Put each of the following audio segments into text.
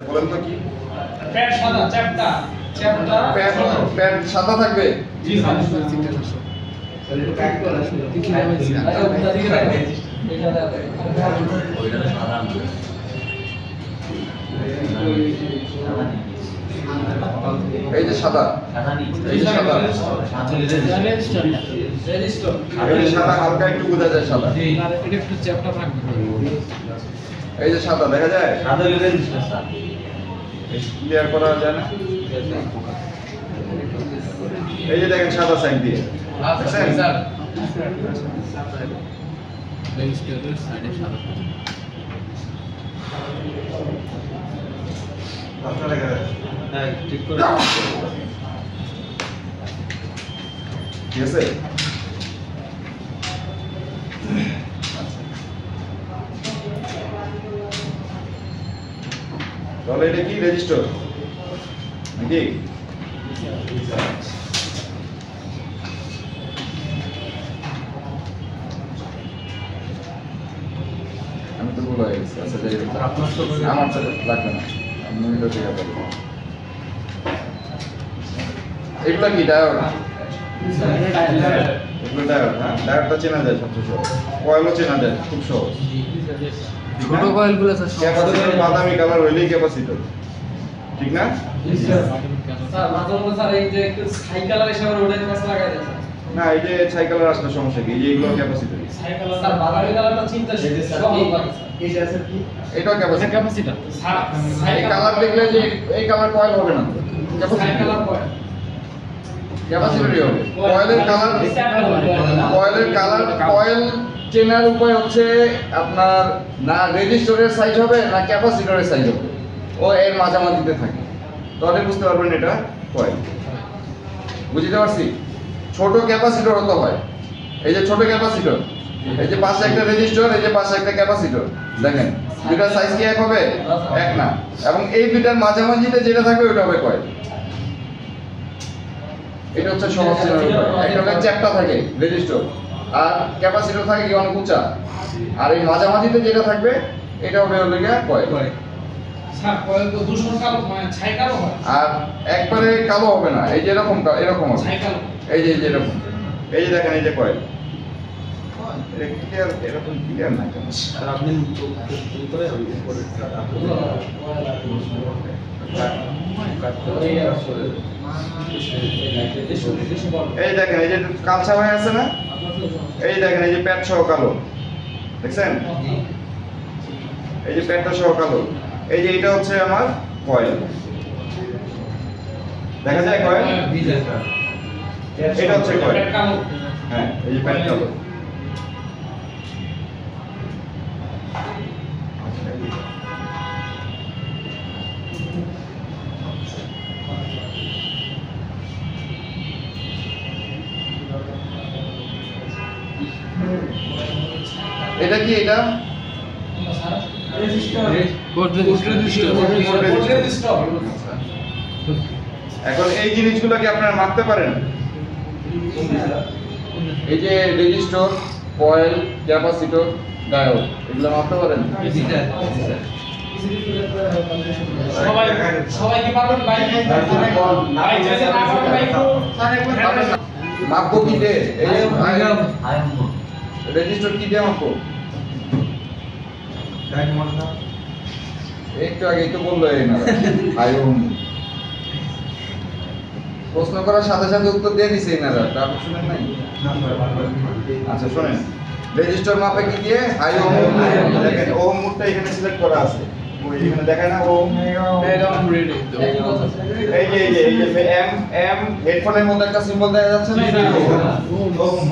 বলেন তো কি? প্যান্ট সাদা প্যান্ট সাদা থাকবে? জি স্যার। স্যার এটা প্যাক করা আসলে কি হয়েছে? এই যে সাদা, এই যে সাদা, এই যে সাদা হালকা একটু বোঝা যায় সাদা। এটা একটু চ্যাপটা থাকবে। এই যে সাদা দেখা যায়, সাদা রেজিস্টার স্যার ক্লিয়ার করা যায় না? এই যে দেখেন সাদা সাইড দিয়ে, দেখছেন? স্যার রেজিস্টারের সাইডে সাদা। হ্যাঁ ঠিক করে ঠিক আছে? তাহলে এটা কি রেজিস্টার নাকি? আমি তো ভুল হয়ে গেছি। আচ্ছা যাই হোক, আমার তো লাগবে না, আপনি তো ঠিক আছে। এগুলো কি ডায়োড? এগুলো ডায়োড, হ্যাঁ ডায়োডটা চেনা যায় সবচেয়ে সহজ, কয়েলও চেনা যায় খুব সহজ। ছোট কয়েলগুলো স্যার ক্যাপাসিটর বাদামি কালার হইলেই ক্যাপাসিটর, ঠিক না? স্যার মাঝে মধ্যে স্যার এই যে একটু সাইকেলের হিসাবে ওটাই কাছে লাগাই দেয় স্যার। না এই যে ছাই কালার আসলে সমস্যা কি? এই যে এগুলো ক্যাপাসিটর, সাইকেল স্যার বাদামি কালারটা চিন্তা সহজ লাগে স্যার। এটা স্যার কি? এটাও ক্যাপাসিটর। ক্যাপাসিটর স্যার এই কালার দেখলে যে এই কালার কয়েল হবে না, সাইকেল পড়ে ক্যাপাসিটরই হবে। কয়েলের কালার কয়েল চেনার উপায় হচ্ছে আপনার না রেজিস্টরের সাইজ হবে না ক্যাপাসিটরের সাইজ হবে, ও এর মাঝামাঝিতে থাকে, তাহলে বুঝতে পারবেন এটা কয়েল। বুঝতে পারছি? ছোট ক্যাপাসিটর হতে হয়, এই যে ছোট ক্যাপাসিটর, এই যে পাশে একটা রেজিস্টর, এই যে পাশে একটা ক্যাপাসিটর, দেখেন দুটার সাইজ কি এক হবে? এক না, এবং এই দুটার মাঝামাঝিতে যেটা থাকবে ওটা হবে কয়েল। এটা হচ্ছে সহজ চেনার উপায়। একটা হচ্ছে চ্যাপ্টা থাকে রেজিস্টর, আর ক্যাপাসিটর থাকে কি অনেক উঁচা, আর এই মাঝামাঝিতে যেটা থাকবে এটা হবে হলো গিয়া কয়েল। স্যার কয়েল তো দূষণ কালো হয়, ছাই কালো হয়। আর একবারে কালো হবে না, এই যে এরকম এরকম হবে, ছাই কালো। এই যে এরকম, এই যে দেখেন এই যে কয়েল। এটা ক্লিয়ার, এরকম ক্লিয়ার না কেন? স্যার আপনি কি করে উপরে এই দেখেন এই যে কালচা হয়ে আছে না, এই দেখেন এই যে প্যাট সহ কালো, দেখছেন? এই যে প্যাটটা সহ কালো, এই যে এটা হচ্ছে আমার কয়েল, দেখা যায় কয়েল? এটা হচ্ছে কয়েল, কালো। হ্যাঁ এই যে প্যাট কালো। এটা কি? এটা এখন এই জিনিসগুলোকে আপনারা মাপতে পারেন? এই যে রেজিস্টর, কয়েল, ক্যাপাসিটর, ডায়োড, এগুলো মাপতে পারেন? সবাই কি পারবেন ভাই? ভাই যদি না পারেন ভাই একটু মাপবো কি দিয়ে? এই যে রেজিস্টর কি দিয়ে মাপবো? একটু আগেই তো বললো এই না প্রশ্ন করার সাথে সাথে উত্তর দিয়ে দিছে না, আপনি শুনেন নাই? আচ্ছা শুনেন, রেজিস্টার মাপে কি দিয়ে? High ohm. দেখেন ওহম মুডটা এখানে সিলেক্ট করা আছে, ওই এখানে দেখেন না ওহম। এই যে এম এম হেডফোনের মধ্যে একটা সিম্বল দেখা যাচ্ছে না, ওহম।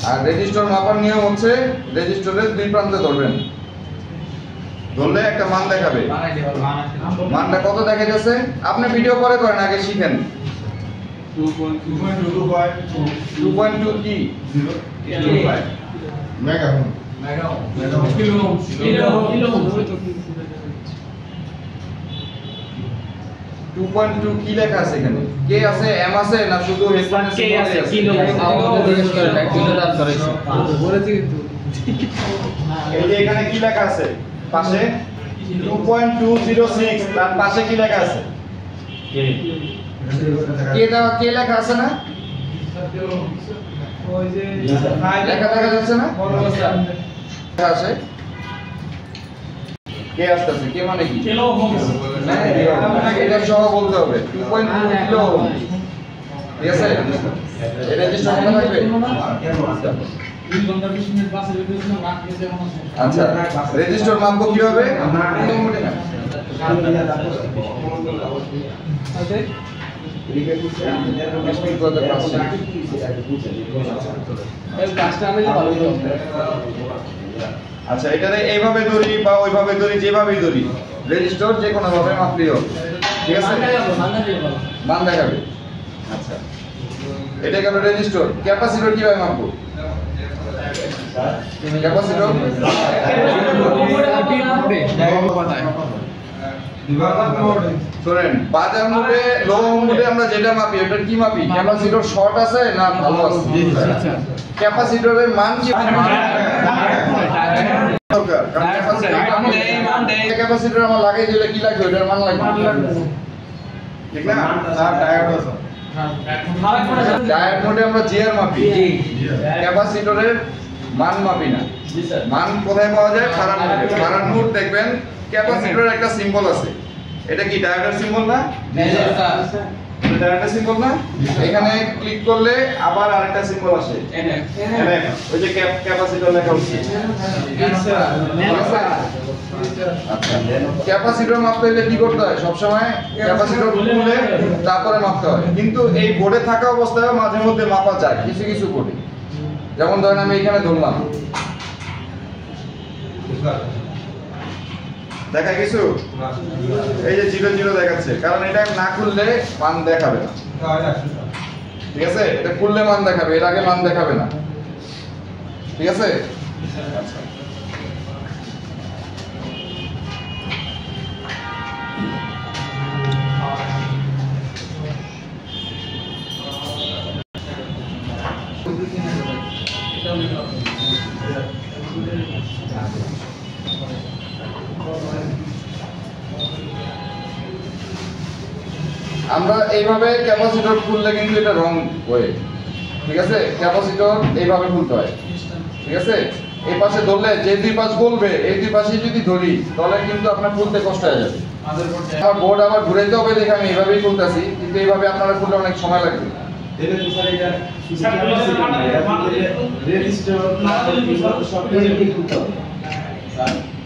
আর রেজিস্টার মাপার নিয়ম হচ্ছে রেজিস্টারের দুই প্রান্তে ধরবেন, ধরলে একটা মান দেখাবে। মানটা কত দেখা যাচ্ছে আপনি ভিডিও পরে করেন, আগে শিখেন। 2.2 কি? মেগাওহম। 2.2 কি লেখা আছে এখানে? কে আছে, এম আছে, না শুধু হেডফোন আছে? কে আছে? কিলো বলেছি কিন্তু এই যে এখানে কি লেখা আছে পাশে? 2.206 তার পাশে কি লেখা আছে? কে লেখা আছে না? লেখা দেখা যাচ্ছে না? লেখা আছে। কে আসতেছে? কে মানে কি? Kilo ohm. এটা সহ বলতে হবে 2.2 কিলো ওহম। ঠিক আছে? এটা কি সমান থাকবে? 2 ঘন্টা 20 মিনিট বাসে রেডিয়েশন রাখ দিতে মনে হয়। আচ্ছা, রেজিস্টার মাপবো কিভাবে? আচ্ছা, এটারে এইভাবে ধরি বা ওইভাবে ধরি, যেভাবেই ধরি রেজিস্টার যে কোনো ভাবে মাপলেই হবে। ঠিক আছে? মান দেখাবে। আচ্ছা, এটা গেল রেজিস্টার। ক্যাপাসিটর কিভাবে মাপবো? ক্যাপাসিটর শুনেন, বাজার মোডে লো মোডে আমরা যেটা মাপি ওটা কি মাপি? ক্যাপাসিটর শর্ট আছে না ভালো আছে? ক্যাপাসিটরের মান কি দরকার? কারণ ক্যাপাসিটর আমরা লাগাই দিলে কি লাগবে? ওটার মান লাগবে, ঠিক না? ডায়োড মোডে আমরা জিআর মাপি, ক্যাপাসিটরের মান মাপি না। মান কোথায় পাওয়া যায়? ফারাড মোডে। ফারাড মোড দেখবেন ক্যাপাসিটরের একটা সিম্বল আছে। এটা কি ডায়োডের সিম্বল না? ডায়োডের সিম্বল না? এখানে ক্লিক করলে আবার আরেকটা সিম্বল আসে, ওই যে ক্যাপাসিটর লেখা হচ্ছে। আচ্ছা, ক্যাপাসিটর মাপতে হলে কি করতে হয়? সবসময় ক্যাপাসিটর খুলে তারপরে মাপতে হয়। কিন্তু এই বোর্ডে থাকা অবস্থায় মাঝে মধ্যে মাপা যায় কিছু কিছু বোর্ডে। যেমন ধরেন আমি এখানে ধরলাম, দেখা কিছু এই যে 00 দেখাচ্ছে, কারণ এটা না খুললে মান দেখাবে না। ঠিক আছে? এটা খুললে মান দেখাবে, এর আগে মান দেখাবে না। ঠিক আছে? আচ্ছা, আমরা এইভাবে ক্যাপাসিটর খুললে কিন্তু এটা রং হয়ে, ঠিক আছে? ক্যাপাসিটর এইভাবে খুলতে হয়। ঠিক আছে? এই পাশে ধরলে যে দুই পাশ বলবে এই দুই পাশে যদি ধরি তাহলে কিন্তু আপনার খুলতে কষ্ট হয়ে যাবে। আমার বোর্ড আবার ঘুরাইতে হবে দেখে আমি এইভাবেই খুলতেছি, কিন্তু এইভাবে আপনারা খুললে অনেক সময় লাগবে।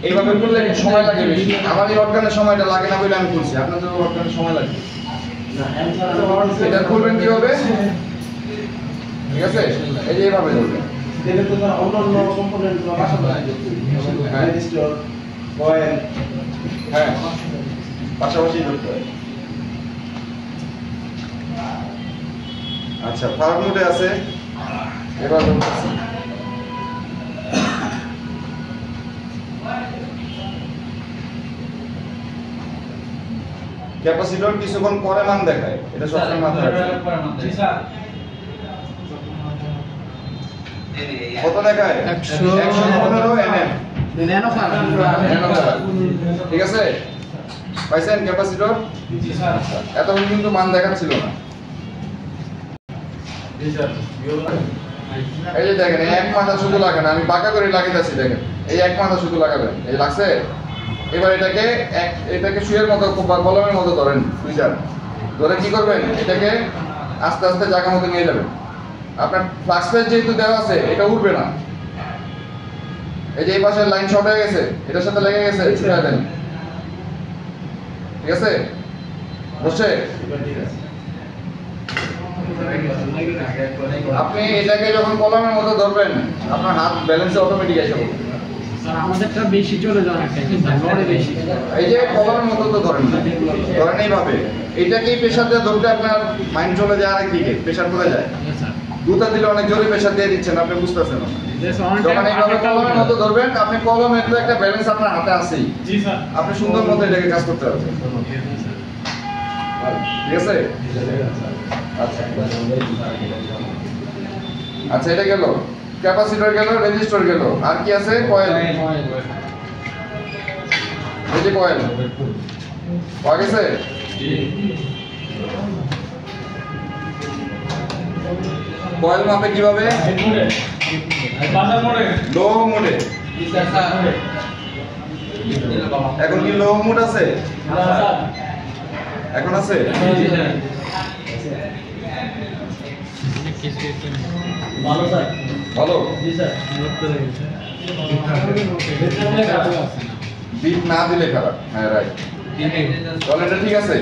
এইভাবে খুললে সময় লাগে বেশি। আমার এই অর্গানের সময়টা লাগে না বলে আমি খুলছি, আপনাদের অর্গানের সময় লাগে। এটা খুলবেন কিভাবে? ঠিক আছে? এই যে এইভাবে ধরবেন। হ্যাঁ, পাশাপাশি ধরতে হয়। আচ্ছা, ফারাড মোডে আছে, এবার ধরতেছি। ক্যাপাসিটর কিছুক্ষণ পরে মান দেখায়, এটা সবসময় মাথায় রাখবেন। কত দেখায়? 115 nm। ঠিক আছে? পাইছেন ক্যাপাসিটর? এতক্ষণ কিন্তু মান দেখাচ্ছিল না। এই যে দেখেন, এই এক মাথা শুধু লাগে না, আমি বাঁকা করে লাগিয়েছি। দেখেন, এই এক মাথা শুধু লাগাবেন, এই লাগছে। এবার এটাকে সুইয়ের মতো বা কলমের মতো ধরেন, সুইচার ধরে কি করবেন? এটাকে আস্তে আস্তে জায়গা মতো নিয়ে যাবেন। আপনার ফ্লাক্স পেজ যেহেতু দেওয়া আছে, এটা উঠবে না। এই যে এই পাশের লাইন শর্ট হয়ে গেছে, এটার সাথে লেগে গেছে, ছুঁড়ে দেন। ঠিক আছে? বুঝছে? আপনি এটাকে যখন কলমের মতো ধরবেন, আপনার হাত ব্যালেন্সে অটোমেটিক এসে পড়বে। স্যার আমাদেরটা বেশি চলে যাওয়ার একটা কিন্তু বড় বেশি। এই যে কলমের মতো তো ধরেন না, ধরেন এইভাবে। এইটাকেই প্রেসার দিয়ে ধরতে আপনার মাইন্ড চলে যায় আরেক দিকে, প্রেসার করে যায়। দুটা দিলে অনেক জোরে প্রেসার দিয়ে দিচ্ছেন, আপনি বুঝতেছেন না। যখন এইভাবে কলমের মতো ধরবেন, আপনি কলমের তো একটা ব্যালেন্স আপনার হাতে আছেই। জি স্যার। আপনি সুন্দর মতো এটাকে কাজ করতে পারবেন। ঠিক আছে? আচ্ছা আচ্ছা, এটা গেল ক্যাপাসিটর, গেল রেজিস্টর, গেল আর কি আছে? কয়েল। এই যে কয়েল পাওয়া গেছে। কয়েল মাপে কিভাবে? লো মোডে। এখন কি লো মোড আছে? এখন আছে? ভালো স্যার। ভালো। জি স্যার। বিট না দিলে খারাপ। হ্যাঁ রাইট। তাহলে এটা ঠিক আছে?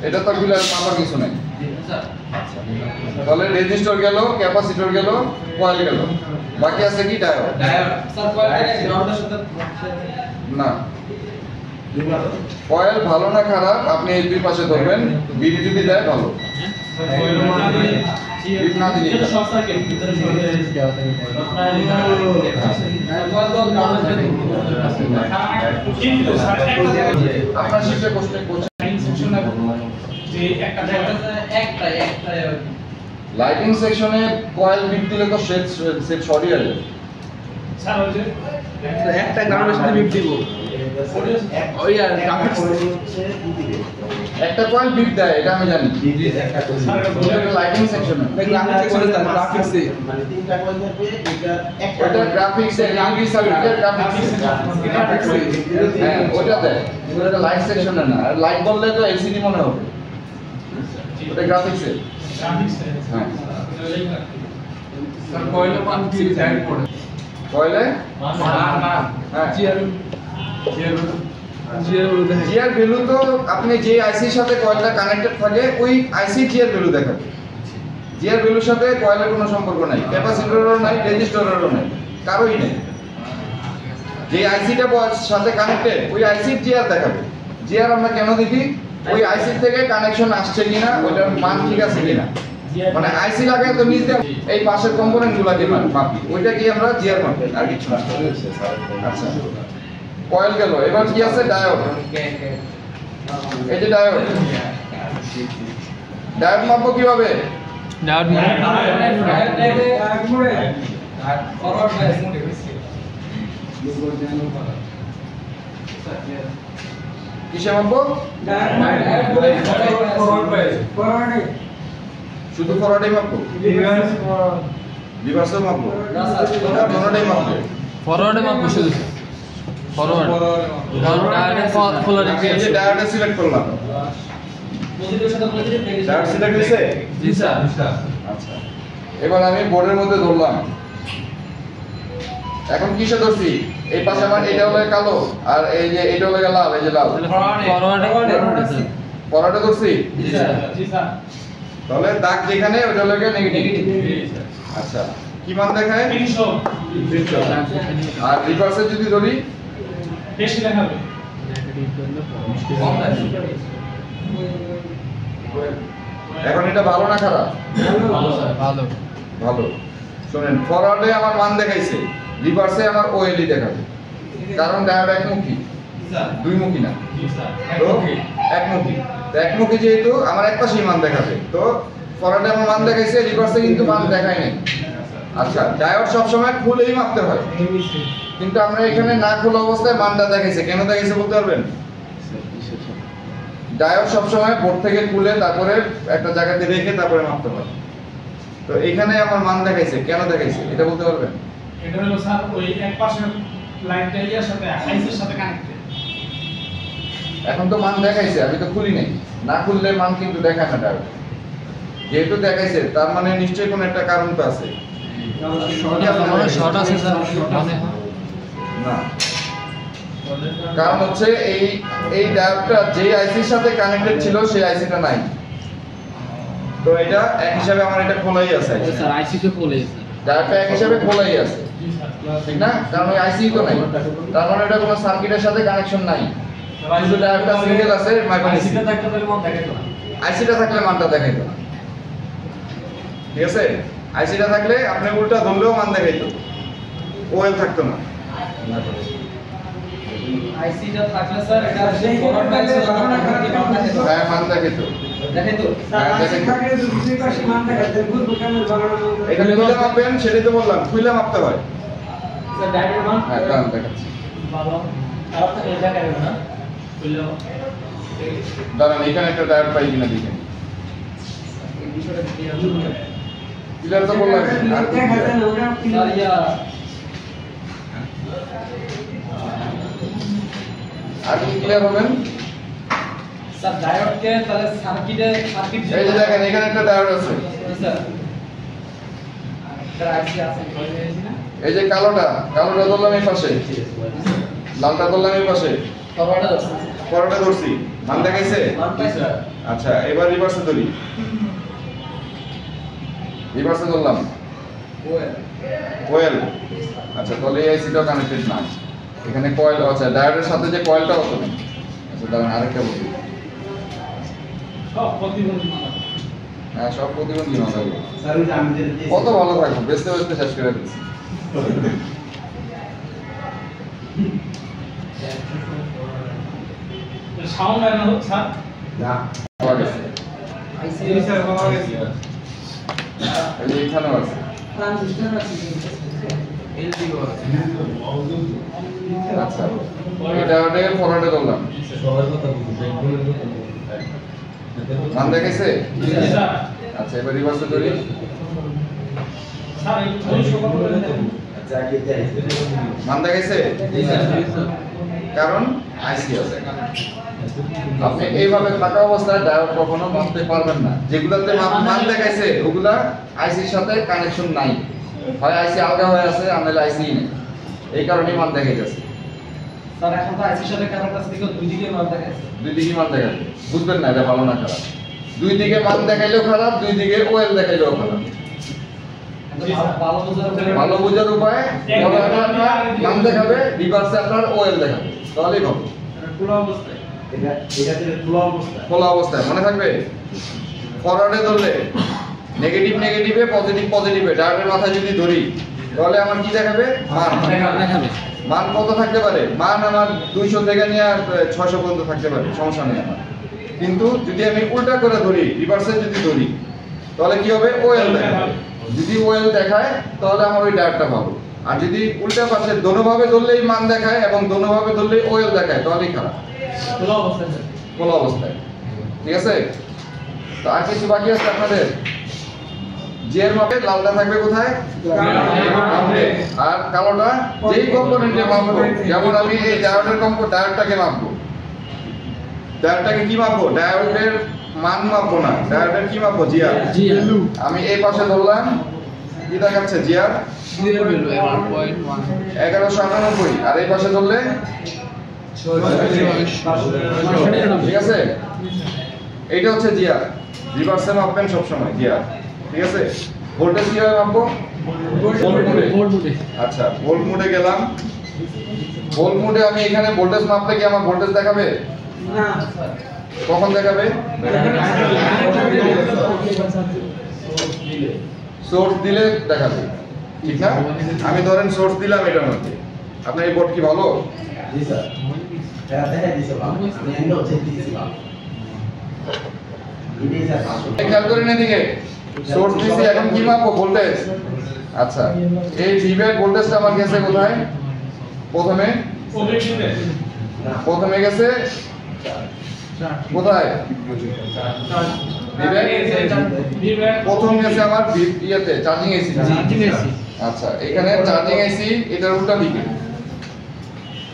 এটা তো গুলো মাপার কিছু নাই। তাহলে রেজিস্টর গেল, ক্যাপাসিটর গেল, কয়েল গেল, বাকি আছে কি ডায়োড। স্যার কয়েল গ্রাউন্ডের সাথে না, কয়েল ভালো না খারাপ আপনি এই দুই পাশে ধরবেন। বিট যদি দেয় ভালো, বিট না দিলে এটা শর্ট সার্কিট ভিতরে আপনার শিফটে কোশ্চেন লাইটিং সেকশনে কয়েল বিট দিলে তো সেট শর্টই আসবে। একটা গ্রাউন্ডের সাথে বিট দিব ওই আর গ্রাফিক্স একটা কয়েল বিট দেয় এটা আমি জানি। লাইটিং সেকশনে গ্রাফিক্স সেকশনে তার গ্রাফিক্সে মানে তিনটা কয়েল থাকবে এটা ওটা গ্রাফিক্স এর গ্রাফিক্স সার্কিটের গ্রাফিক্স। হ্যাঁ ওটা দেয়, ওটা লাইট সেকশনে না। আর লাইট বললে তো এলসিডি মনে হবে, ওটা গ্রাফিক্স এর। হ্যাঁ স্যার কয়েলে মান কি ডিজাইন করে কয়েলে না হ্যাঁ জিআর বলে দেখেন জিআর ভ্যালু তো আপনি যে আইসির সাথে কয়েলটা কানেক্টেড থাকে ওই আইসি জিআর ভ্যালু দেখাবে। জিআর ভ্যালুর সাথে কয়েলের কোনো সম্পর্ক নাই, ক্যাপাসিটরেরও নাই, রেজিস্টরেরও নাই, কারোই নেই। যে আইসিটা সাথে কানেক্টেড ওই আইসির জিআর দেখাবে। জিআর আমরা কেন দেখি? ওই আইসির থেকে কানেকশন আসছে কিনা, ওইটার মান ঠিক আছে কিনা। মানে আইসি লাগায় তো নিজ এই পাশের কম্পোনেন্ট গুলাকে মাপি, ওইটা কি আমরা জিআর মাপি আর কিছু না। আচ্ছা কয়েল গেল, এবার কি আছে? ডায়োড। এই যে ডায়োড, ডায়োড মাপবো কিভাবে? কিসে মাপবো? শুধু ফরওয়ার্ডে মাপবো? রিভার্সেও মাপবো? না ফরওয়ার্ডেই মাপবো। ফরওয়ার্ডে মাপবো শুধু ফরওয়ার্ড এই যে ডায়োডে সিলেক্ট করলাম, ডায়োড সিলেক্ট হয়েছে। জি স্যার। আচ্ছা এবার আমি বোর্ডের মধ্যে ধরলাম। এখন কিসে ধরছি? এই পাশে আমার এটা হলো কালো আর এই যে এটা হলো লাল, এই যে লাল। ফরওয়ার্ডে ধরছি। তাহলে দাগ যেখানে ওটা হলো নেগেটিভ। আচ্ছা কি মান দেখায়? 300। আর রিভার্সে যদি ধরি বেশি দেখাবে। এখন এটা ভালো না খারাপ? ভালো স্যার ভালো। ভালো। শুনেন ফরওয়ার্ডে আমার মান দেখাইছে, রিভার্সে আমার ওএলই দেখাবে। কারণ ডায়োড একমুখী, দুইমুখী না। তো একমুখী, তো একমুখী যেহেতু আমার এক পাশেই মান দেখাবে। তো ফরওয়ার্ডে আমার মান দেখাইছে, রিভার্সে কিন্তু মান দেখায় নাই। আচ্ছা ডায়োড সবসময় খুলেই মাপতে হয়, কিন্তু আমরা এখানে না খোলা অবস্থায় মানটা দেখাইছে। কেন দেখাইছে বলতে পারবেন? ডায়োড সবসময় বোর্ড থেকে খুলে তারপরে একটা জায়গাতে রেখে তারপরে মাপতে হয়। তো এখানে আমার মান দেখাইছে, কেন দেখাইছে এটা বলতে পারবেন? এটা হলো স্যার ওই এক পাশের লাইনটা ইয়ার সাথে আইসির সাথে কানেক্টেড। এখন তো মান দেখাইছে, আমি তো খুলি নাই। না খুললে মান কিন্তু দেখায় না ডায়োড। যেহেতু দেখাইছে তার মানে নিশ্চয়ই কোনো একটা কারণ তো আছে। শর্ট আছে স্যার মানে না, কারণ হচ্ছে এই ডায়োডটা যে আইসির সাথে কানেক্টেড ছিল সেই আইসিটা নাই। তো এটা এক হিসাবে আমার এটা খোলাই আছে। স্যার আইসি তো খোলে ডায়োডটা এক হিসাবে খোলাই আছে, ঠিক না? কারণ ওই আইসি তো নাই, তার মানে এটা কোনো সার্কিটের সাথে কানেকশন নাই। শুধু ডায়োডটা সিঙ্গেল আছে, আইসিটা থাকলে তাহলে মান দেখাইতো না। আইসিটা থাকলে মানটা দেখাইতো না, ঠিক আছে? আইসিটা থাকলে আপনি উল্টা ধরলেও মান দেখাইতো, ওএল থাকতো না। আইসিটা থাকলে স্যার এটা সেই ফরওয়ার্ড বাইসে হ্যাঁ মান দেখাইতো, দেখাইতো। হ্যাঁ দেখাইতো। এখানে খুলে মাপবেন, সেটাই তো বললাম, খুলে মাপতে হয়। স্যার ডায়োডের মান হ্যাঁ দাঁড়ান দেখাচ্ছি। ভালো আর তো এই জায়গায় না বুঝলো দাঁড়ান এখানে একটা ডায়োড পাই কিনা দেখেন এই বিষয়টা ক্লিয়ার ক্লিয়ার তো বললাম আর কি clear? স্যার ইয়া আর কি ক্লিয়ার হবেন স্যার ডায়োডকে তাহলে সার্কিট এই যে দেখেন এখানে একটা ডায়োড আছে স্যার স্যার আইসি আছে না এই যে কালোটা ধরলাম এই পাশে লালটা ধরলাম এই পাশে সবাইটা আছে পরোটা ধরছি মান দেখাইছে স্যার আচ্ছা এবার রিভার্সে ধরি রিভার্সে ধরলাম কোয়েল আচ্ছা তাহলে এই আইসিটা কানেক্টেড না এখানে কয়েল আছে ডায়োডের সাথে যে কয়েলটা হতো না আচ্ছা দাঁড়ান আরেকটা বলি সব প্রতিবন্ধী মানুষ হ্যাঁ সব প্রতিবন্ধী মাথাগুলো স্যার ওই যে আমি যেটা দিয়েছি। কত ভালো থাকবো বেচতে বেচতে শেষ করে দিচ্ছি সাউন্ড হয় না স্যার না পাওয়া গেছে আইসি এই স্যার বাবা গেছে এই যে এখানেও আছে ট্রানজিস্টর আছে এলডিও আছে আচ্ছা এটা ওটা ফরওয়ার্ডে ধরলাম সবার কথা বলছি ব্যাংকের কথা বলছি মান দেখাইছে স্যার আচ্ছা এবার রিভার্সে ধরি স্যার একটু ধৈর্য সহকারে দেখুন। আচ্ছা আগে যাই মান দেখাইছে কারণ আইসি আছে আপনি এইভাবে থাকা অবস্থায় ডায়োড কখনো মাপতে পারবেন না যেগুলাতে মান দেখাইছে ওগুলা আইসির সাথে কানেকশন নাই হয় আইসি আলগা হয়ে আছে আমাদের আইসি নেই এই কারণেই মান দেখাইতেছে স্যার এখন তো আইসির সাথে কানেক্ট আছে দেখো দুই দিকে মাপ দেখাচ্ছে দুই দিকে মান দেখাবে বুঝবেন না এটা ভালো না খারাপ দুই দিকে মান দেখাইলেও খারাপ দুই দিকে ওয়েল দেখাইলেও খারাপ ভালো বোঝার উপরে ভালো বোঝার উপায় বড় আপনার মান দেখাবে রিভার্সে আপনার ওয়েল দেখাবে তাহলেই হবে পুরো অবস্থায় এটা এটা তো খোলা অবস্থা খোলা অবস্থায় মনে থাকবে ফরওয়ার্ডে ধরলে নেগেটিভ নেগেটিভে পজিটিভ পজিটিভে ডায়োডের মাথায় যদি ধরি তাহলে আমার কি দেখাবে মান দেখাবে মান কত থাকতে পারে মান আমার 200 থেকে নিয়ে 600 পর্যন্ত থাকতে পারে সমস্যা নেই আমার কিন্তু যদি আমি উল্টা করে ধরি রিভার্সে যদি ধরি তাহলে কি হবে ওয়েল দেখাবে যদি ওয়েল দেখায় তাহলে আমার ওই ডায়োডটা পাবো আর যদি উল্টা পাশে দোনোভাবে ধরলেই মান দেখায় এবং দোনোভাবে ধরলেই ওয়েল দেখায় তাহলেই খারাপ পুরো অবস্থায় স্যার খোলা অবস্থায় ঠিক আছে তো আর কিছু বাকি আছে আপনাদের জিএর মাপে লালটা থাকবে কোথায় গ্রাউন্ডে আর কালোটা যেই কম্পোনেন্টে মাপবো যেমন আমি এই ডায়োডের ডায়োডটাকে মাপবো ডায়োডটাকে কি মাপবো ডায়োডের মান মাপবো না ডায়োডের কি মাপবো জিআর আমি এই পাশে ধরলাম কি দেখাচ্ছে জিআর 1198 আর এই পাশে ধরলে ঠিক আছে এইটা হচ্ছে জিআর রিভার্সে মাপবেন সব সময় জিআর ঠিক আছে ভোল্টেজ কিভাবে মাপবো ভোল্ট মোডে আচ্ছা ভোল্ট মোডে গেলাম ভোল্ট মোডে আমি এখানে ভোল্টেজ মাপলে কি আমার ভোল্টেজ দেখাবে না স্যার কখন দেখাবে সোর্স দিলে দেখাবে ঠিক না আমি ধরেন সোর্স দিলাম এটার মধ্যে আপনার এই বোর্ড কি ভালো জি স্যার এটা দেখা দিছে বাবা আমি এন্ড হচ্ছে দিছি বাবা এটাই স্যার আসলে খেয়াল করেন এদিকে সোর্স দিছি এখন কি মাপবো ভোল্টেজ আচ্ছা এই ভিভের ভোল্টেজটা আমার গেছে কোথায় প্রথমে ওবিপিতে প্রথমে গেছে কোথায় ভিভের প্রথম গেছে আমার ইয়েতে চার্জিং এসি আচ্ছা এখানে চার্জিং এসি এটার উল্টা দিকে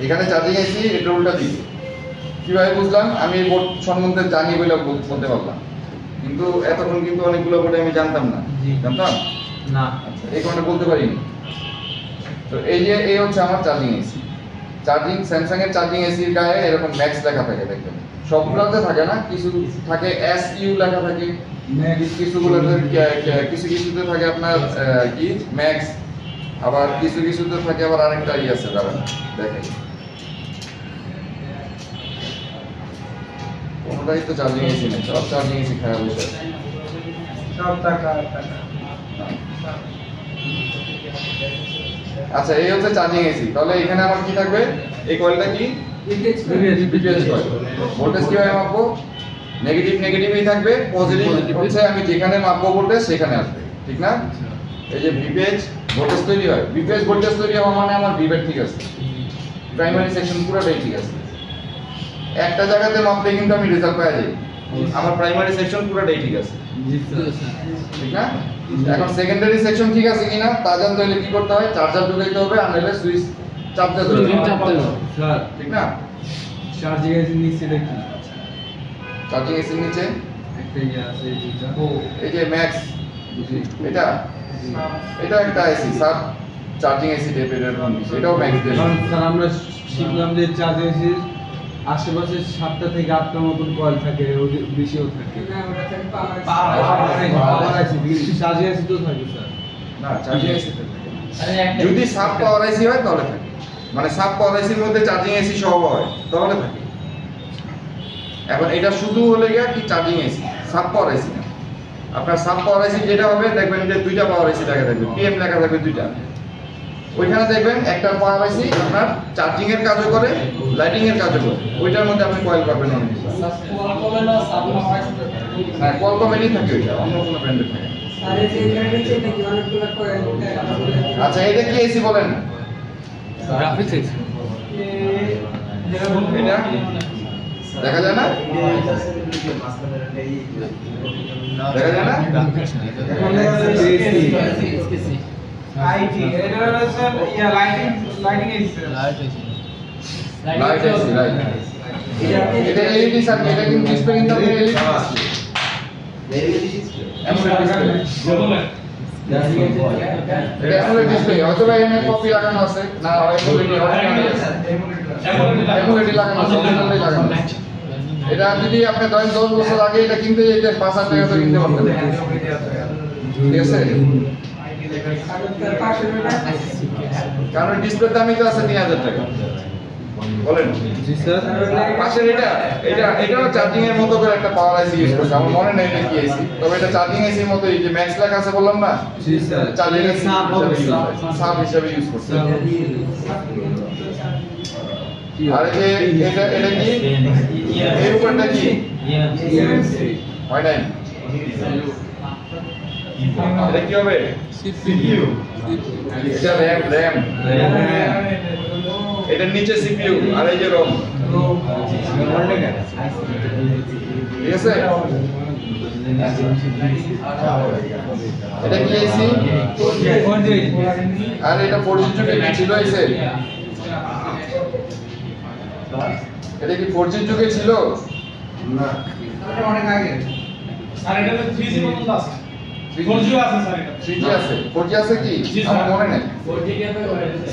এখানে চার্জিং এসি এটার উল্টা দিকে কিভাবে বুঝলাম আমি এই বোর্ড সম্বন্ধে জানি বলে বলতে পারলাম কিন্তু এতক্ষণ কিন্তু অনেকগুলো বোর্ডে আমি জানতাম না জানতাম না আচ্ছা এই কারণে বলতে পারিনি তো এই যে এই হচ্ছে আমার চার্জিং এসি চার্জিং স্যামসাং এর চার্জিং এসির গায়ে এরকম ম্যাক্স লেখা থাকে দেখবেন সবগুলোতে থাকে না কিছু থাকে এসইউ লেখা থাকে কিছুগুলোতে কিছু কিছুতে থাকে আপনার কি ম্যাক্স আবার কিছু কিছুতে থাকে আবার আরেকটা ই আছে দাঁড়ান দেখেন কোনটাই তো চার্জিং এসি নেই সব চার্জিং এসি খারাপ হয়েছে সব টাকা আচ্ছা এই হচ্ছে চার্জিং এসি তাহলে এখানে আমার কি থাকবে এই কয়েলটা কি বিপিএস কয়েল ভোল্টেজ কিভাবে মাপবো নেগেটিভ নেগেটিভই থাকবে পজিটিভ হচ্ছে আমি যেখানে মাপবো ভোল্টেজ সেখানে আসবে ঠিক না এই যে ভিপিএস ভোল্টেজ তৈরি হয় ভিপিএস ভোল্টেজ তৈরি হওয়া মানে আমার ভিভেট ঠিক আছে প্রাইমারি সেকশন পুরোটাই ঠিক আছে। একটা জায়গাতে মাপলে কিন্তু আমি রেজাল্ট পাওয়া যাই, আমার প্রাইমারি সেকশন পুরোটাই ঠিক আছে, ঠিক না? এখন সেকেন্ডারি সেকশন ঠিক আছে কিনা তা জানতে হলে কি করতে হয়, চার্জার ঢুকাইতে হবে, আর নাহলে সুইচ চাপতে হবে, স্যার ঠিক না? চার্জিং এর নিচে দেখি চার্জিং এসির নিচে একটা ইয়ে আছে এই দুইটা এই যে ম্যাক্স, এটা এটা একটা আইসি সাব চার্জিং এসি টাইপের এরকম কিছু, এটাও ম্যাক্স দিয়ে। কারণ স্যার আমরা শিখলাম যে চার্জিং এর আশেপাশে 7টা থেকে 8টার মতন কয়েল থাকে, ওদের বেশিও থাকে। পাওয়ার আছে চার্জিং এসি তো থাকে স্যার। না চার্জিং এসি যদি সাব পাওয়ার আইসি হয় তাহলে থাকে, মানে সাব পাওয়ার আইসির মধ্যে চার্জিং এসি সহ হয় তাহলে থাকে। এখন এটা শুধু হলে গিয়া কি চার্জিং এসি, সাব পাওয়ার আইসি না। আপনার সাব পাওয়ার আইসি যেটা হবে দেখবেন যে দুইটা পাওয়ার আইসি লেখা থাকবে, পিএম লেখা থাকবে দুইটা। ওইখানে দেখবেন একটা পাওয়ার আইসি আপনার চার্জিং এর কাজও করে, লাইটিং এর কাজও করে, ওইটার মধ্যে আপনি কয়েল পাবেন অনেক। হ্যাঁ কোয়ালকমেরই থাকে, ওইটা অন্য কোনো ব্র্যান্ডের থাকে না। আচ্ছা এটা কি এসি বলেন? গ্রাফিক্স এসি এটা দেখা যায় না, দেখা যায় না। আইটি এটা হচ্ছে ইয়া lighting AC light AC right. এটা এলইডি সার্কিট, এটা কিন্তু ডিসপ্লে কিন্তু আপনি এলইডি এমন ডিসপ্লে, এটা এমন ডিসপ্লে হয়তো বা এমএ কপি লাগানো আছে না, এমএলইডি লাগানো আছে, অরিজিনালি লাগানো আছে। এটা যদি আপনি 10 বছর আগে এটা কিনতে যেতেন 5,000 টাকা তো কিনতে পারতেন, ঠিক আছে? কারণ ডিসপ্লে দামই তো আছে 3,000 টাকা, বলেন? জি স্যার। পাশের এটাও চার্জিং এর মতো করে একটা পাওয়ার আইসি ইউজ করছে, আমার মনে নেই এটা কি আইসি, তবে এটা চার্জিং আইসির মতো, এই যে ম্যাক্স লেখা আছে বললাম না, জি স্যার। চার্জিং এর সাব হিসেবে ইউজ করছে। আর এই যে এটা কি এর উপরটা কি হয় নাই, এটা কি হবে? সিপিইউ। এটা র‍্যাম, এটার নিচে সিপিইউ, আর এই যে রম, ঠিক আছে? এটা কি আইসি? আর এটা 4G যুগে ছিল এসে, এটা কি 4G যুগে ছিল? না এটা অনেক আগে স্যার, এটা 3G পর্যন্ত আছে, 4G আছে স্যার, এটা 3G আছে, 4G আছে কি আমার মনে নেই।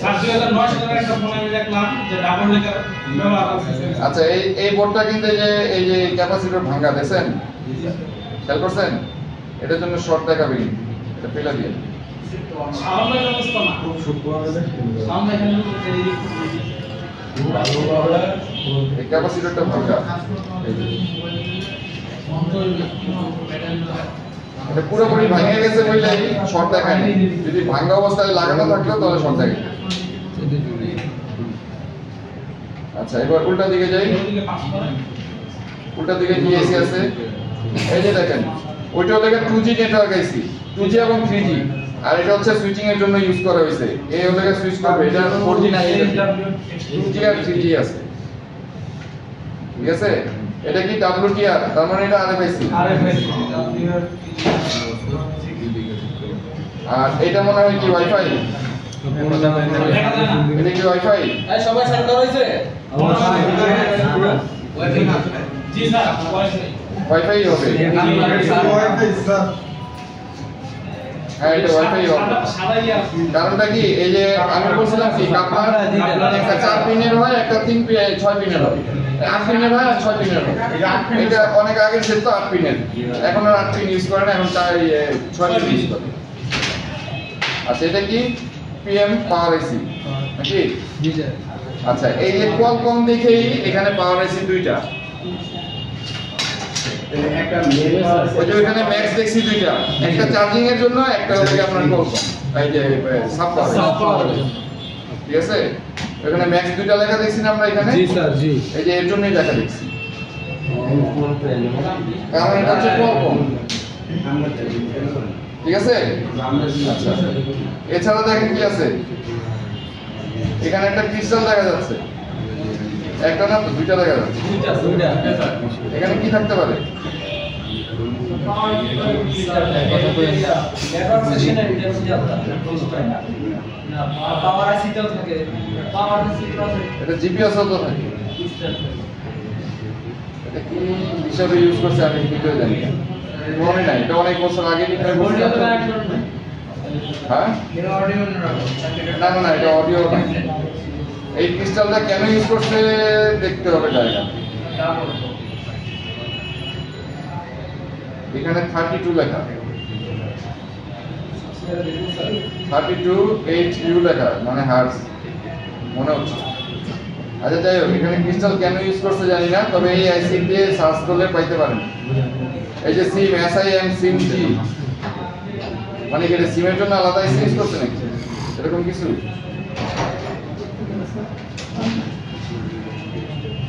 স্যার 2009 সালের একটা ফোন আমি দেখলাম যে ডাবল লেকার ব্যবহার আছে। আচ্ছা এই বোর্ডটা কিন্তু এই যে ক্যাপাসিটর ভাঙা দেখছেন, খেয়াল করছেন? এটার জন্য শর্ট দেখাবে কিন্তু, এটা ফেলে দিয়ে সামনে ব্যবস্থা না, খুব সূক্ষ্মভাবে সামনে এখানে এই ক্যাপাসিটরটা ভাঙা, এটা পুরোপুরি ভেঙে গেছে বলে শর্ট দেখায়নি, যদি ভাঙা অবস্থায় লাগানো থাকলো তাহলে শর্ট দেখে। আচ্ছা এবার উল্টা দিকে যাই, উল্টা দিকে কি এসি আছে? এই যে দেখেন ওইটা দেখেন 2G নেটওয়ার্ক আইসি, 2G এবং 3G, আর এটা হচ্ছে সুইচিং এর জন্য ইউজ করা হয়েছে। এই ওটাকে সুইচ করবে, এটা 4G নাই, 2G আর 3G আছে, ঠিক আছে? এটা কি WTR, তার মানে এটা RFIC, আর এটা মনে হয় কি ওয়াইফাই, এটা কি ওয়াইফাই? এই সবাই সেন্টার হইছে জি স্যার, ওয়াইফাই হবে, হ্যাঁ এটা ওয়াইফাই হবে। সাদা ইয়া আছে, কারণটা কি, এই যে আমি বলছিলাম কি কাপড় একটা 4 পিনের হয়, একটা 6 পিনের হয়, 8 পিনের হয় আর 6 পিনের হয়। এটা অনেক আগে ছিল তো 8 পিনের, এখন আর 8 পিন ইউজ করে না, এখন 6 পিন ইউজ করে। আচ্ছা এটা কি পিএম পাওয়ার আইসি নাকি? জি স্যার। আচ্ছা এই যে কোয়ালকম দেখেই এখানে পাওয়ার আইসি দুইটা, একটা মেল ওই যে ওখানে ম্যাক্স দেখছি দুইটা, একটা চার্জিং এর জন্য, একটা হচ্ছে আপনার কোয়ালকম, এই যে সাব পাওয়ার, ঠিক আছে? এখানে ম্যাক্স দুইটা লেখা দেখছি না আমরা এখানে, জি স্যার। জি। এই যে এর জন্যই লেখা দেখছি, কারণ এটা হচ্ছে কোয়ালকম, ঠিক আছে? আচ্ছা এছাড়া দেখেন কি আছে, এখানে একটা ক্রিস্টাল দেখা যাচ্ছে, একটা না তো দুইটা দেখা যাচ্ছে। দুইটা এখানে কি থাকতে পারে? নেটওয়ার্ক সেকশনে এটা হচ্ছে আপনার না পাওয়ার আইসিটাও থাকে, পাওয়ার আইসিটাও আছে, এটা জিপিএসও তো থাকে। এটা কি হিসাবে ইউজ করছে আমি কিন্তু জানি না, মনে নাই। এটা অনেক বছর আগে লিখে বলছি। অডিও তো কানেক্ট করুন না। হ্যাঁ এটা অডিও না না না না, এটা অডিও না। এই ক্রিস্টালটা কেন ইউজ করছে দেখতে হবে জায়গা। এখানে 32 লেখা, 32 HU লেখা, মানে হার্টজ মনে হচ্ছে। আচ্ছা যাই হোক, এখানে ক্রিস্টাল কেন ইউজ করছে জানি না, তবে এই আইসি দিয়ে সার্চ করলে পাইতে পারেন। এই যে সিম SIM সিম জি, মানে এখানে সিমের জন্য আলাদা আইসি ইউজ করছে নাকি এরকম কিছু?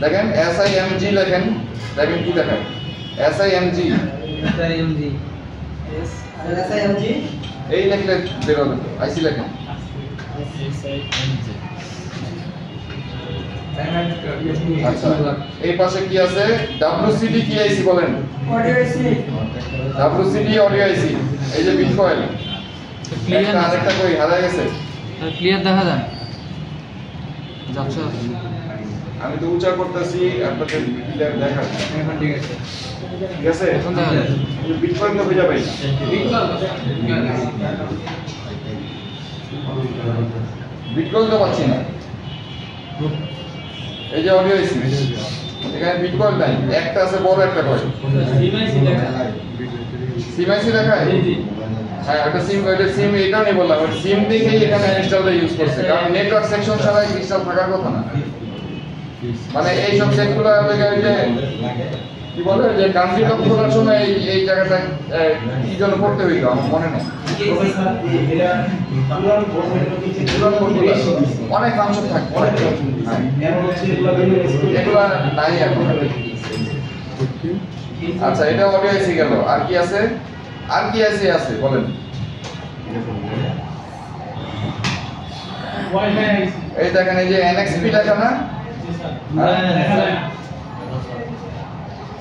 দেখেন SIMG লেখেন, দেখেন কি লেখেন SIMG, এই লেখলে বেরোবে তো, আইসি লেখেন। আচ্ছা এই পাশে কি আছে? WCD কি আইসি বলেন? WCD অডিও আইসি। এই যে বিট কয়েল, একটা আরেকটা কই হারায় গেছে? ক্লিয়ার দেখা যায় যাচ্ছে। আমি তো উচ্চার করতেছি, আপনাদের ক্লিয়ার দেখা এখন ঠিক আছে। ঠিক আছে? এখন দেখা যায়। বিট কয়েল তো বুঝা পাই। বিট কয়েল তো পাচ্ছি না। এই যে অডিও আইসি, এখানে বিট কয়েল নাই, একটা আছে বড় একটা কয়েল। সিম আইসি দেখায়? হ্যাঁ একটা সিম, ওইটা সিম এই কারণে বললাম, ওই সিম দেখেই এখানে ক্রিস্টালটা ইউজ করছে, কারণ নেটওয়ার্ক সেকশন ছাড়া ক্রিস্টাল থাকার কথা না। মানে এই সব সেটগুলো ওই যে কি বলে যে কান্ট্রি লক করার সময় এই জায়গাটা কি জন্য করতে হইল আমার মনে নেই। অনেক ফাংশন থাকে, অনেক এগুলো নাই এখন। আচ্ছা এটা অডিও আইসি গেল, আর কি আছে? আর কি আইসি আছে বলেন? এই দেখেন এই যে NXP লেখা না,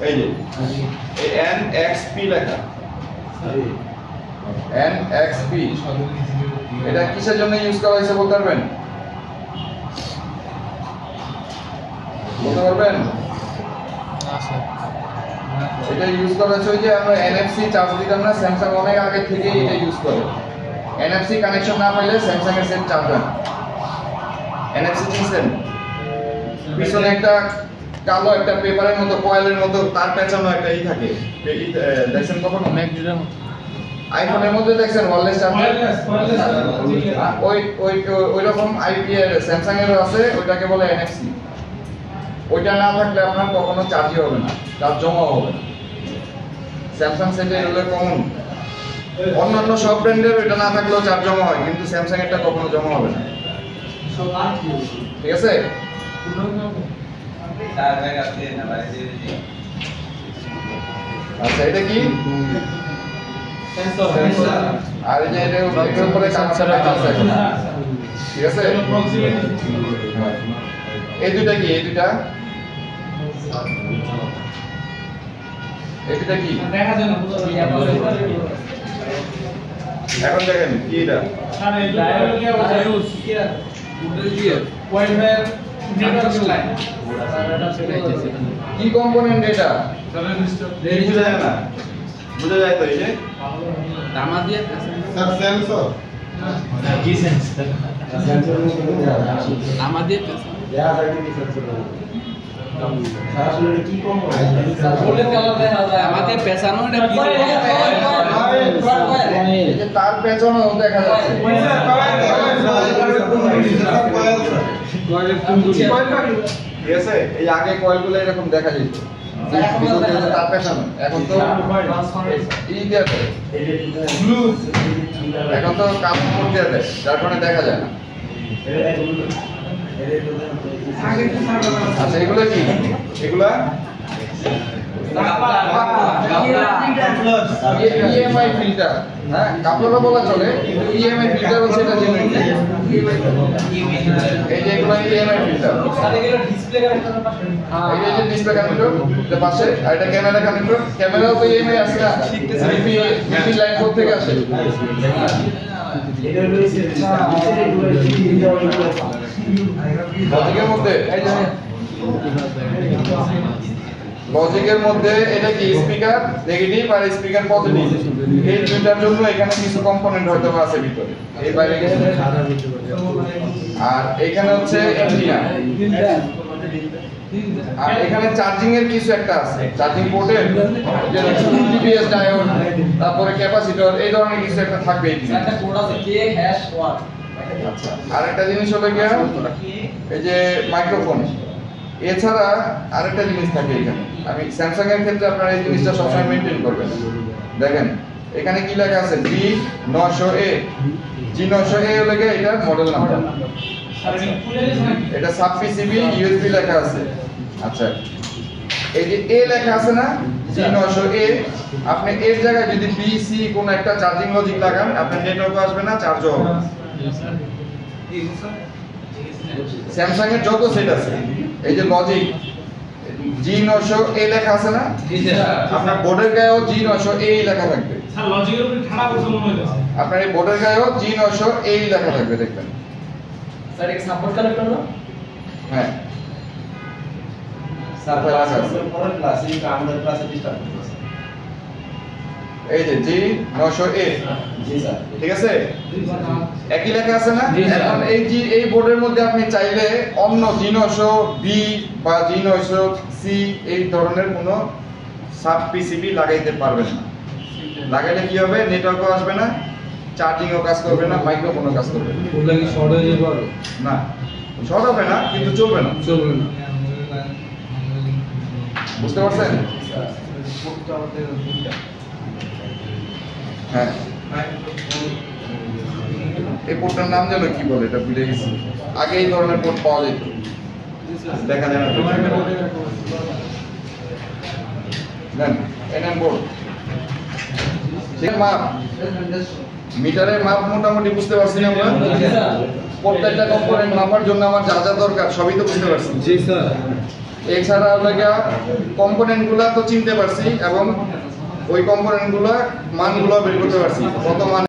এই যে এই NXP লেখা, NXP এটা কিসের জন্য ইউজ করা হয়েছে বলতে পারবেন? বলতে পারবেন? এটা ইউজ করা হচ্ছে ওই যে আমরা NFC চার্জ দিতাম না, স্যামসাং অনেক আগে থেকে এটা ইউজ করে। NFC কানেকশন না পাইলে স্যামসাং এর সেট চার্জ হয় না। NFC চিনছেন? পিছনে একটা কালো একটা পেপারের মতো কয়েলের মতো তার পেঁচানো একটা ই থাকে, দেখছেন কখনো? আইফোনের মধ্যে দেখছেন ওয়্যারলেস চার্জার? ওই ওই ওই রকম আইপি এর স্যামসাং এর আছে, ওইটাকে বলে NFC। ওইটা না থাকলে আপনার কখনো চার্জই হবে না, চার্জ জমা হবে না। স্যামসাং সেটে হলে কমন, অন্যান্য সব ব্র্যান্ডের ওইটা না থাকলেও চার্জ জমা হয়, কিন্তু স্যামসাং এরটা কখনো জমা হবে না। ঠিক আছে? আচ্ছা এটা কি? আর এই যে এটার উপরে সেন্সর আছে, ঠিক আছে? এই দুইটা কি? এই দুইটা কি? দেখা যায় না, এখন দেখেন কি এটা? কি কম্পোনেন্ট এটা? বুঝা যায় তো? এই যে দামা দিয়ে স্যার সেন্সর কি সেন্সর আমাদের দেয়া যায় কি সেন্সর স্যার আসলে কি কম বলে কালার দেখা যায় আমাদের পেছানো এটা কি এই যে তার পেছনে দেখা যাচ্ছে। ঠিক আছে? এই আগে কয়েলগুলো এরকম দেখা যেত, তার পেছনে। এখন তো ই দিয়ে দেয়, এখন তো কাপড় দিয়ে দেয়, যার কারণে দেখা যায় না। আচ্ছা এগুলো কি? এগুলা ইএমআই ফিল্টার, হ্যাঁ কাপড়টা বলা চলে, কিন্তু ইএমআই ফিল্টার হচ্ছে এটা জেনুইন। এই যে এগুলো ইএমআই ফিল্টার, ডিসপ্লে কানেক্টরের পাশে এই যে ডিসপ্লে কানেক্টর এর পাশে, আর এটা ক্যামেরা কানেক্টর। ক্যামেরাও তো ইএমআই আছে না, বিপি লাইন কোড থেকে আসে। লজিকের মধ্যে এটা কি স্পিকার নেগেটিভ আর স্পিকার পজিটিভ, এই দুইটার জন্য এখানে কিছু কম্পোনেন্ট হয়তো আছে ভিতরে, এই বাইরে কিছু। আর এখানে হচ্ছে অ্যান্টিনা, আর এখানে চার্জিং এর কিছু একটা আছে, চার্জিং পোর্টের যে টিপিএস ডায়োড, তারপরে ক্যাপাসিটর, এই ধরনের কিছু একটা থাকবে এখানে। একটা কোড আছে K#1। আচ্ছা, আরেকটা জিনিস হলো কি এই যে মাইক্রোফোন, এছাড়া আরেকটা জিনিস থাকে এখানে। আমি স্যামসাং এর ক্ষেত্রে আপনারা এই জিনিসটা সবসময় মেইনটেইন করবেন। দেখেন এখানে কি লেখা আছে, G900A। G900A হলো কি এটা মডেল নাম্বার, এটা সাব পিসিবি ইউএসবি লেখা আছে। আচ্ছা, এই যে এ লেখা আছে না G900A, আপনি এর জায়গায় যদি বিসি কোন একটা চার্জিং লজিক লাগান, আপনার নেটওয়ার্ক আসবে না, চার্জও হবে না। স্যামসাং এর যত সেট আছে, এই যে লজিক G900A লেখা আছে না, আপনার বোর্ডের গায়েও G900A লেখা থাকবে। স্যার লজিকের উপরে ঠাড়া করছে মনে হইছে। আপনার এই বোর্ডের গায়েও G900A লেখা থাকবে, দেখবেন। স্যার এক সাপোর্ট কানেক্টর না? হ্যাঁ, এই যে G900A, ঠিক আছে, একই লেখা আছে না। এখন এই বোর্ডের মধ্যে আপনি চাইলে অন্য G900B বা G900C এই ধরনের কোনো সাব পিসিবি লাগাইতে পারবেন না। লাগাইলে কি হবে, নেটওয়ার্কও আসবে না, চার্জিংও কাজ করবে না, মাইক্রোফোনও কাজ করবে না। ওগুলা কি শর্ট হয়ে যেতে পারে? না, শর্ট হবে না, কিন্তু চলবে না। চলবে না। বুঝতে পারছেন? হ্যাঁ, এই পোর্টটার নাম যেন কি বলে, এটা ভুলে গেছি। আগে এই ধরনের পোর্ট পাওয়া যেত, দেখা যায় না। দেন এনএম বোর্ড, ঠিক মাপ, মিটারের মাপ মোটামুটি বুঝতে পারছি না আমরা। প্রত্যেকটা কম্পোনেন্ট মাপার জন্য আমার যা যা দরকার সবই তো বুঝতে পারছি। জি স্যার। এছাড়া কম্পোনেন্টগুলো তো চিনতে পারছি এবং ওই কম্পোনেন্টগুলো মানগুলো বের করতে পারছি, কত মান